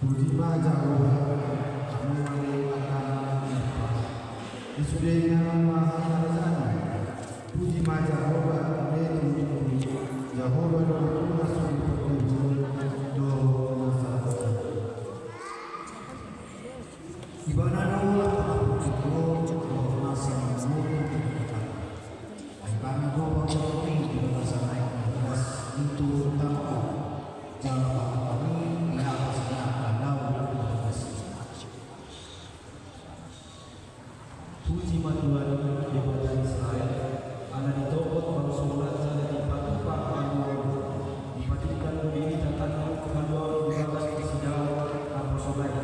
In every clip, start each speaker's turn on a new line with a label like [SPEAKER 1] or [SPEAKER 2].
[SPEAKER 1] Puji Jehovah, kami akan disudahnya Maha Puji Jehovah, Jehovah doa ibadah Puji Tuhan daripada Israel, anak ditopot bangsulat sana dipatuk dipatikan berdiri datang kedua dibatas kesidau apa sobat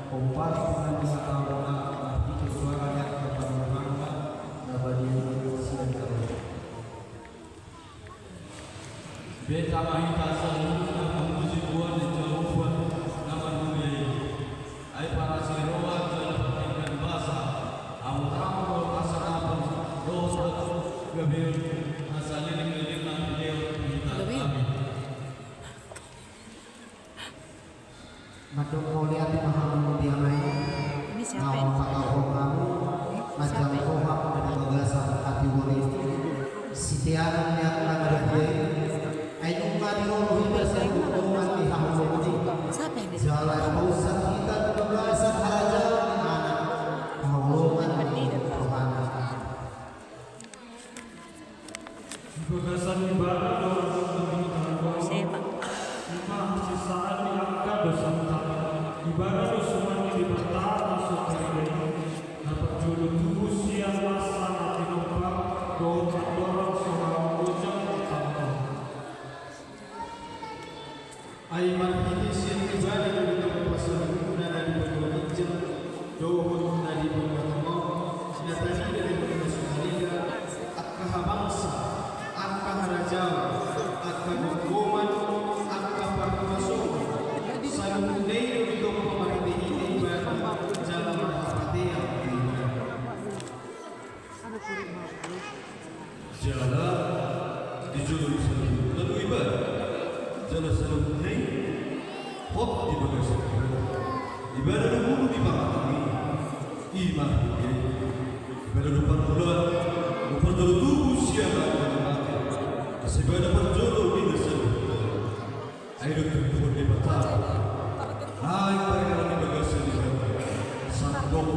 [SPEAKER 1] kompas dengan disakau arti suaranya kepada Muhammad nabadi siang kali beta mahita seluruh memuji Tuhan dan Jehovah nama dunia ai para siroa dan bahasa Amu asal dosa gabil asalnya dengan beliau kita kami. Madok mulia di maha yang lain. Ini siapa ini? Kamu macam kohak dan bagasan hati wali. Sitian yang ada dia. Ayo mari orang bersama umat di hamil. Siapa ini? Jalan pusat kita bagasan raja. Bagasan ibadah sisaan diangkat dosa ibadah dosa di bertata sukari dapat jodoh tubuh siang masa nanti numpak dorong seorang ujung utama aiman ini siang ibadah di dalam pasal guna dari berdoa ijam dohun dari berdoa sinatani dari berdoa suhaliga akkah bangsa raja akan hukuman akan bermasuk sayang dari untuk pemerintah ini jalan hati jalan dijulur lalu ibadah jalan selalu naik hot di bagasi ibadah dulu di bawah iman ibadah depan bulan depan tubuh siapa sebagai berjodoh di desa, ayo kita berdebat. Hai para di bagasi di sandok.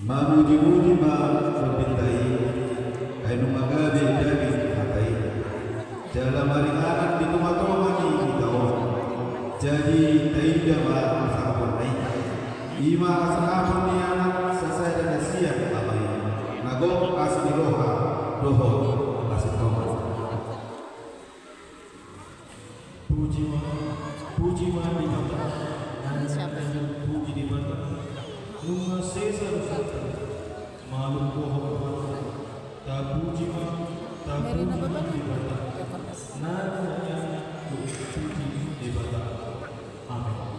[SPEAKER 1] Mamuji-muji berbintai, ayo magabe jadi hatai. Dalam hari anak di rumah di tahun, jadi tidak masalah naik. Ima asrama di anak selesai dan siap abai. Nagong asli roha doho asli tomat puji di mata puji di mata nunga sesa malu bohong tak puji di mata nanya puji di mata amin.